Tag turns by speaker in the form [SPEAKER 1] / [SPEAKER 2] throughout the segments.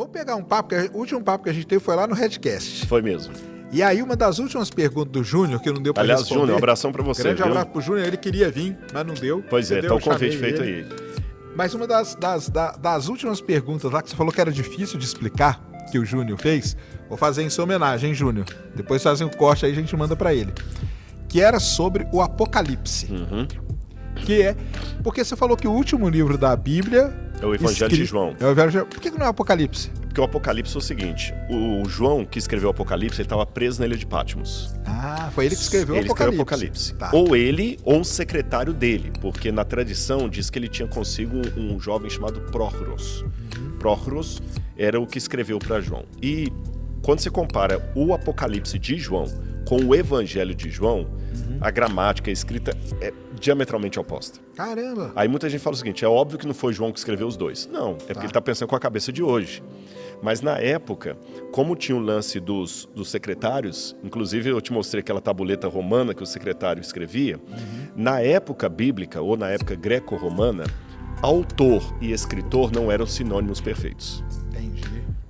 [SPEAKER 1] Vou pegar um papo, que o último papo que a gente teve foi lá no Redcast.
[SPEAKER 2] Foi mesmo.
[SPEAKER 1] E aí, uma das últimas perguntas do Júnior, que não deu para responder...
[SPEAKER 2] Aliás, Júnior, um abração para você,
[SPEAKER 1] grande
[SPEAKER 2] viu?
[SPEAKER 1] abraço pro Júnior, ele queria vir, mas não deu.
[SPEAKER 2] Pois é, tá o convite feito aí.
[SPEAKER 1] Mas uma das últimas perguntas lá, que você falou que era difícil de explicar, que o Júnior fez, vou fazer em sua homenagem, hein, Júnior? Depois fazem um corte aí, a gente manda para ele. Que era sobre o Apocalipse. Que é... Porque você falou que o último livro da Bíblia...
[SPEAKER 2] É o Evangelho de João.
[SPEAKER 1] É o Evangelho... Por que não é o Apocalipse?
[SPEAKER 2] Porque o Apocalipse é o seguinte, o João, que escreveu o Apocalipse, ele estava preso na ilha de Patmos.
[SPEAKER 1] Ah, foi ele que escreveu o Apocalipse.
[SPEAKER 2] Ele escreveu o Apocalipse.
[SPEAKER 1] Tá.
[SPEAKER 2] Ou ele, ou um secretário dele, porque na tradição diz que ele tinha consigo um jovem chamado Próhoros. Próhoros era o que escreveu para João. E quando você compara o Apocalipse de João com o Evangelho de João, a gramática, a escrita é diametralmente oposta.
[SPEAKER 1] Caramba!
[SPEAKER 2] Aí muita gente fala o seguinte, é óbvio que não foi João que escreveu os dois. Não, é porque ele está pensando com a cabeça de hoje. Mas na época, como tinha o lance dos secretários, inclusive eu te mostrei aquela tabuleta romana que o secretário escrevia, na época bíblica, ou na época greco-romana, autor e escritor não eram sinônimos perfeitos.
[SPEAKER 1] Entendi.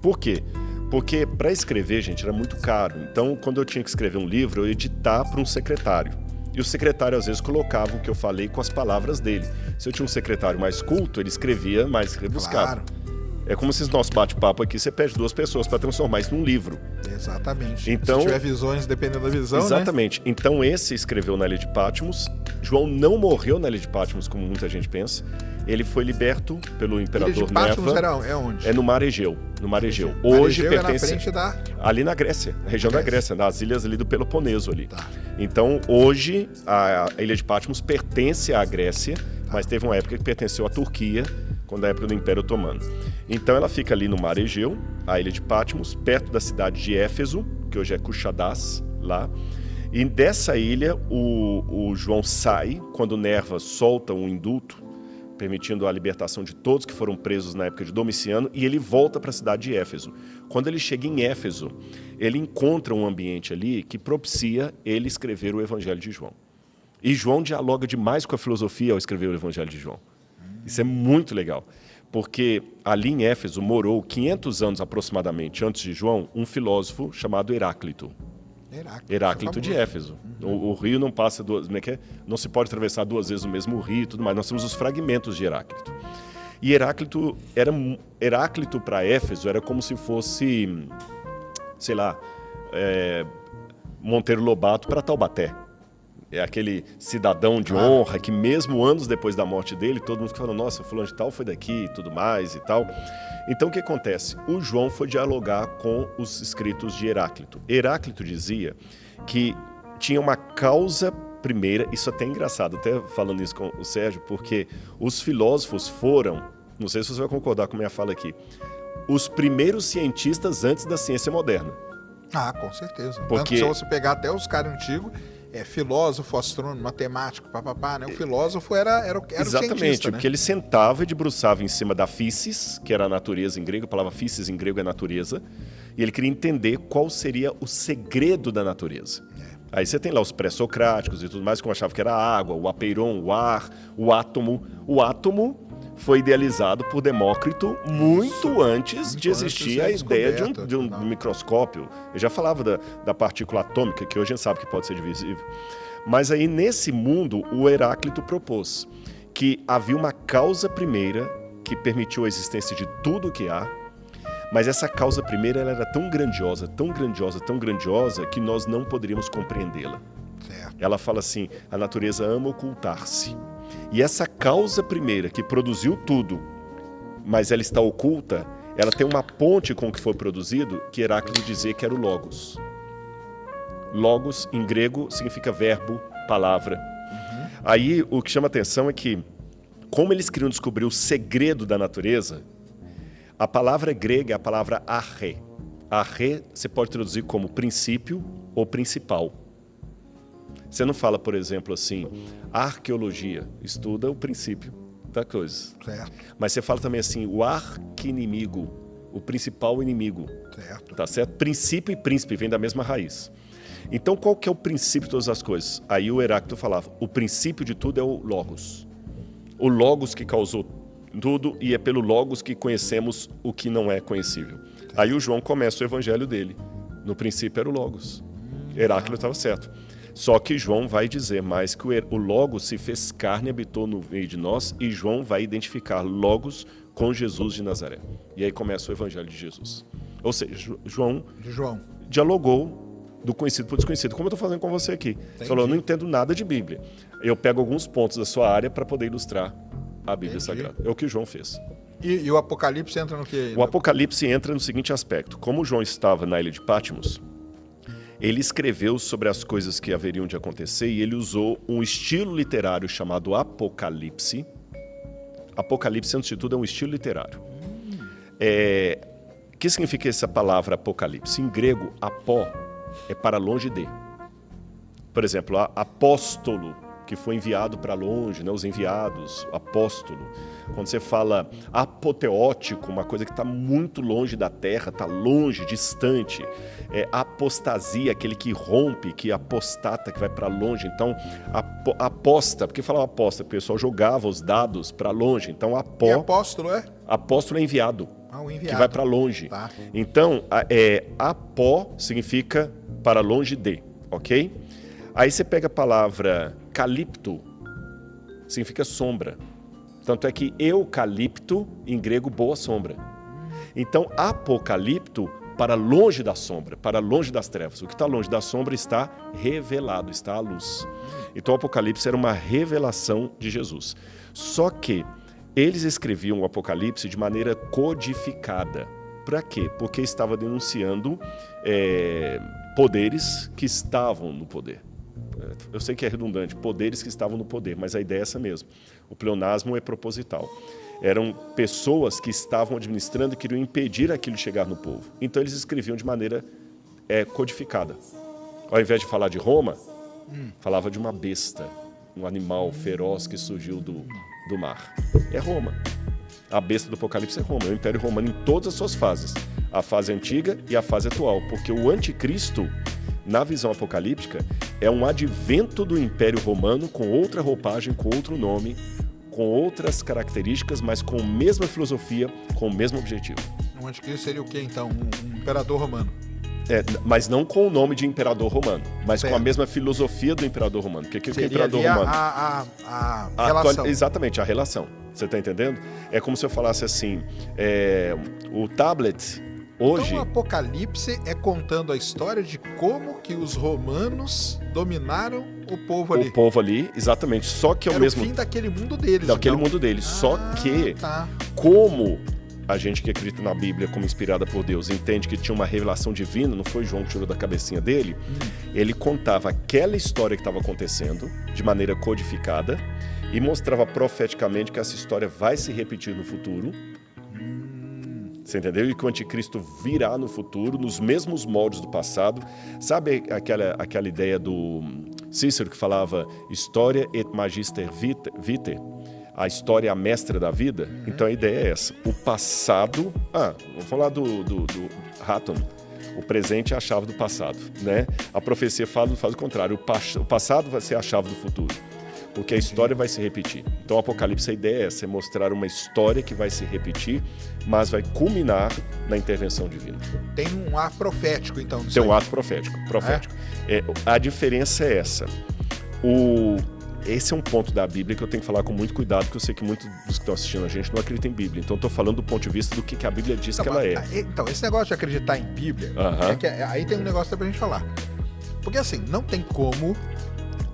[SPEAKER 2] Por quê? Porque para escrever, gente, era muito caro. Então, quando eu tinha que escrever um livro, eu ia editar para um secretário. E o secretário, às vezes, colocava o que eu falei com as palavras dele. Se eu tinha um secretário mais culto, ele escrevia mais rebuscado.
[SPEAKER 1] Claro.
[SPEAKER 2] É como se no nosso bate-papo aqui, você pede 2 pessoas para transformar isso num livro.
[SPEAKER 1] Exatamente.
[SPEAKER 2] Então,
[SPEAKER 1] se tiver visões, dependendo da visão,
[SPEAKER 2] exatamente.
[SPEAKER 1] Né?
[SPEAKER 2] Então, esse escreveu na Ilha de Patmos. João não morreu na Ilha de Patmos, como muita gente pensa. Ele foi liberto pelo imperador
[SPEAKER 1] Ilha de Patmos
[SPEAKER 2] Nerva.
[SPEAKER 1] é onde?
[SPEAKER 2] É no Mar Egeu. No Mar Egeu. Hoje pertence...
[SPEAKER 1] É na frente da...
[SPEAKER 2] Ali na Grécia, na região da Grécia, nas ilhas ali do Peloponeso ali.
[SPEAKER 1] Tá.
[SPEAKER 2] Então, hoje, a Ilha de Patmos pertence à Grécia, mas teve uma época que pertenceu à Turquia, quando a época do Império Otomano. Então, ela fica ali no Mar Egeu, a Ilha de Patmos, perto da cidade de Éfeso, que hoje é Kushadás, lá. E dessa ilha, o João sai, quando Nerva solta um indulto, permitindo a libertação de todos que foram presos na época de Domiciano, e ele volta para a cidade de Éfeso. Quando ele chega em Éfeso, ele encontra um ambiente ali que propicia ele escrever o Evangelho de João. E João dialoga demais com a filosofia ao escrever o Evangelho de João. Isso é muito legal, porque ali em Éfeso morou 500 anos aproximadamente antes de João, um filósofo chamado Heráclito. Heráclito de Éfeso. O rio não passa duas... Não se pode atravessar 2 vezes o mesmo rio e tudo mais. Nós temos os fragmentos de Heráclito. E Heráclito para Éfeso era como se fosse, sei lá, Monteiro Lobato para Taubaté. É aquele cidadão de honra que mesmo anos depois da morte dele, todo mundo fica falando, nossa, fulano de tal foi daqui e tudo mais e tal. Então o que acontece? O João foi dialogar com os escritos de Heráclito. Heráclito dizia que tinha uma causa primeira, isso até é engraçado, até falando isso com o Sérgio, porque os filósofos foram, não sei se você vai concordar com a minha fala aqui, os primeiros cientistas antes da ciência moderna.
[SPEAKER 1] Ah, com certeza.
[SPEAKER 2] Porque...
[SPEAKER 1] Tanto se você pegar até os caras antigos, filósofo, astrônomo, matemático, papapá, né? O filósofo era o
[SPEAKER 2] exatamente,
[SPEAKER 1] cientista,
[SPEAKER 2] porque ele sentava e debruçava em cima da physis, que era a natureza em grego, a palavra physis em grego é natureza, e ele queria entender qual seria o segredo da natureza. Aí você tem lá os pré-socráticos e tudo mais, como achava que era a água, o apeiron, o ar, o átomo. O átomo foi idealizado por Demócrito muito antes de existir a ideia de um microscópio. Eu já falava da partícula atômica, que hoje a gente sabe que pode ser divisível. Mas aí, nesse mundo, o Heráclito propôs que havia uma causa primeira que permitiu a existência de tudo o que há, mas essa causa primeira ela era tão grandiosa, tão grandiosa, tão grandiosa, que nós não poderíamos compreendê-la. Ela fala assim, a natureza ama ocultar-se. E essa causa primeira que produziu tudo, mas ela está oculta, ela tem uma ponte com o que foi produzido, que Heráclito dizia que era o Logos. Logos, em grego, significa verbo, palavra. Aí, o que chama atenção é que, como eles queriam descobrir o segredo da natureza, a palavra grega é a palavra arre. Arre você pode traduzir como princípio ou principal. Você não fala, por exemplo, assim, arqueologia, estuda o princípio da coisa.
[SPEAKER 1] Certo.
[SPEAKER 2] Mas você fala também assim, o arqui-inimigo, o principal inimigo.
[SPEAKER 1] Certo.
[SPEAKER 2] Tá certo? Princípio e príncipe vem da mesma raiz. Então, qual que é o princípio de todas as coisas? Aí o Heráclito falava, o princípio de tudo é o Logos. O Logos que causou Tudo, e é pelo Logos que conhecemos o que não é conhecível. Aí o João começa o evangelho dele. No princípio era o Logos. Heráclito estava certo. Só que João vai dizer mais que o Logos se fez carne e habitou no meio de nós, e João vai identificar Logos com Jesus de Nazaré. E aí começa o evangelho de Jesus. Ou seja, João dialogou do conhecido para o desconhecido, como eu estou fazendo com você aqui. Você falou, eu não entendo nada de Bíblia. Eu pego alguns pontos da sua área para poder ilustrar a Bíblia Sagrada. É o que João fez.
[SPEAKER 1] E o Apocalipse entra no quê?
[SPEAKER 2] O Apocalipse entra no seguinte aspecto. Como João estava na ilha de Patmos, ele escreveu sobre as coisas que haveriam de acontecer e ele usou um estilo literário chamado Apocalipse. Apocalipse, antes de tudo, é um estilo literário. O que significa essa palavra Apocalipse? Em grego, apó é para longe de. Por exemplo, apóstolo, que foi enviado para longe, né? Os enviados, apóstolo. Quando você fala apoteótico, uma coisa que está muito longe da terra, está longe, distante. Apostasia, aquele que rompe, que apostata, que vai para longe. Então, aposta, por que falava aposta? Porque o pessoal jogava os dados para longe. Então,
[SPEAKER 1] E apóstolo é?
[SPEAKER 2] Apóstolo é enviado,
[SPEAKER 1] o enviado.
[SPEAKER 2] que vai para longe.
[SPEAKER 1] Tá.
[SPEAKER 2] Então, apó significa para longe de, ok? Aí você pega a palavra calipto, significa sombra. Tanto é que eucalipto, em grego, boa sombra. Então, apocalipto, para longe da sombra, para longe das trevas. O que está longe da sombra está revelado, está à luz. Então, o Apocalipse era uma revelação de Jesus. Só que eles escreviam o Apocalipse de maneira codificada. Para quê? Porque estava denunciando poderes que estavam no poder. Eu sei que é redundante, poderes que estavam no poder, mas a ideia é essa mesmo. O pleonasmo é proposital. Eram pessoas que estavam administrando e queriam impedir aquilo de chegar no povo. Então eles escreviam de maneira codificada. Ao invés de falar de Roma, falava de uma besta, um animal feroz que surgiu do mar. É Roma. A besta do Apocalipse é Roma, é o Império Romano em todas as suas fases. A fase antiga e a fase atual. Porque o anticristo, na visão apocalíptica, é um advento do Império Romano com outra roupagem, com outro nome, com outras características, mas com a mesma filosofia, com o mesmo objetivo.
[SPEAKER 1] O anticristo seria o quê, então? Um imperador romano?
[SPEAKER 2] Mas não com o nome de imperador romano, mas
[SPEAKER 1] certo.
[SPEAKER 2] Com a mesma filosofia do imperador romano. O que é o imperador romano?
[SPEAKER 1] A relação.
[SPEAKER 2] Exatamente, a relação. Você está entendendo? É como se eu falasse assim, o tablet... Hoje,
[SPEAKER 1] então o Apocalipse é contando a história de como que os romanos dominaram o povo ali.
[SPEAKER 2] O povo ali, exatamente. Só que ao
[SPEAKER 1] Era
[SPEAKER 2] mesmo
[SPEAKER 1] o fim daquele mundo deles.
[SPEAKER 2] Daquele
[SPEAKER 1] então.
[SPEAKER 2] mundo deles. Só que,
[SPEAKER 1] tá.
[SPEAKER 2] Como a gente que acredita na Bíblia como inspirada por Deus entende que tinha uma revelação divina, não foi João que tirou da cabecinha dele, ele contava aquela história que estava acontecendo de maneira codificada e mostrava profeticamente que essa história vai se repetir no futuro. Você entendeu? E que o anticristo virá no futuro, nos mesmos moldes do passado. Sabe aquela ideia do Cícero que falava Historia et magister vitae? A história é a mestra da vida? Então a ideia é essa. O passado... vamos falar do Hatton. O presente é a chave do passado, né? A profecia faz o contrário. O passado vai ser a chave do futuro. Porque a história vai se repetir. Então, o Apocalipse, a ideia é essa, é mostrar uma história que vai se repetir, mas vai culminar na intervenção divina.
[SPEAKER 1] Tem um ar profético, então.
[SPEAKER 2] Tem um ato profético. A diferença é essa. Esse é um ponto da Bíblia que eu tenho que falar com muito cuidado, porque eu sei que muitos dos que estão assistindo a gente não acreditam em Bíblia. Então, eu estou falando do ponto de vista do que a Bíblia diz que ela é.
[SPEAKER 1] Então, esse negócio de acreditar em Bíblia, aí tem um negócio pra gente falar. Porque, assim, não tem como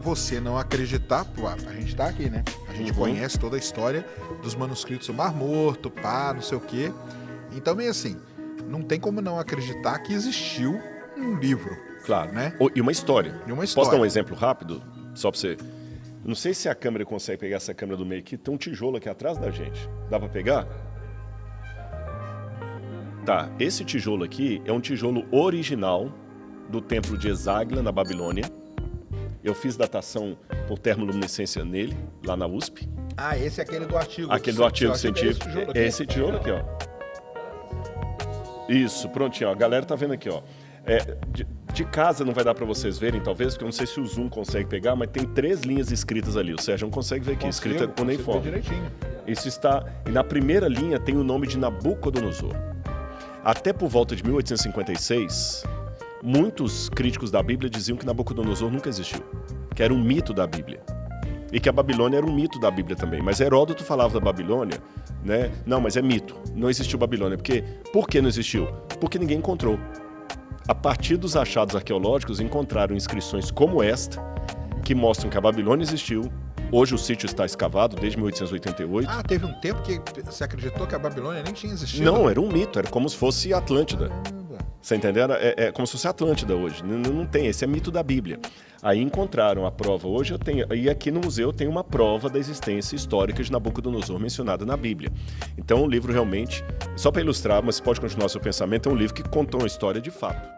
[SPEAKER 1] você não acreditar, a gente tá aqui, né? A gente conhece toda a história dos manuscritos do Mar Morto, não sei o quê. Então, meio assim, não tem como não acreditar que existiu um livro.
[SPEAKER 2] Claro,
[SPEAKER 1] né?
[SPEAKER 2] E uma história.
[SPEAKER 1] Posso
[SPEAKER 2] dar um exemplo rápido? Só pra você... Não sei se a câmera consegue pegar essa câmera do meio aqui. Tem um tijolo aqui atrás da gente. Dá pra pegar? Tá, esse tijolo aqui é um tijolo original do templo de Esagila, na Babilônia. Eu fiz datação por termoluminescência nele, lá na USP.
[SPEAKER 1] Esse é aquele do artigo.
[SPEAKER 2] Aquele do artigo científico. Esse tijolo aqui, ó. Isso, prontinho, ó. A galera tá vendo aqui, ó. De casa não vai dar para vocês verem, talvez, porque eu não sei se o zoom consegue pegar, mas tem 3 linhas escritas ali. O Sérgio não consegue ver aqui, escrita cuneiforme.
[SPEAKER 1] Direitinho.
[SPEAKER 2] Isso está... E na primeira linha tem o nome de Nabucodonosor. Até por volta de 1856, muitos críticos da Bíblia diziam que Nabucodonosor nunca existiu, que era um mito da Bíblia. E que a Babilônia era um mito da Bíblia também. Mas Heródoto falava da Babilônia, né? Não, mas é mito. Não existiu Babilônia. Por que não existiu? Porque ninguém encontrou. A partir dos achados arqueológicos, encontraram inscrições como esta, que mostram que a Babilônia existiu. Hoje o sítio está escavado desde 1888.
[SPEAKER 1] Ah, teve um tempo que você acreditou que a Babilônia nem tinha existido?
[SPEAKER 2] Não, era um mito. Era como se fosse Atlântida. Você entendeu? É como se fosse Atlântida hoje. Não tem, esse é mito da Bíblia. Aí encontraram a prova. Hoje eu tenho, e aqui no museu tem uma prova da existência histórica de Nabucodonosor mencionada na Bíblia. Então o livro realmente, só para ilustrar, mas pode continuar seu pensamento, é um livro que contou uma história de fato.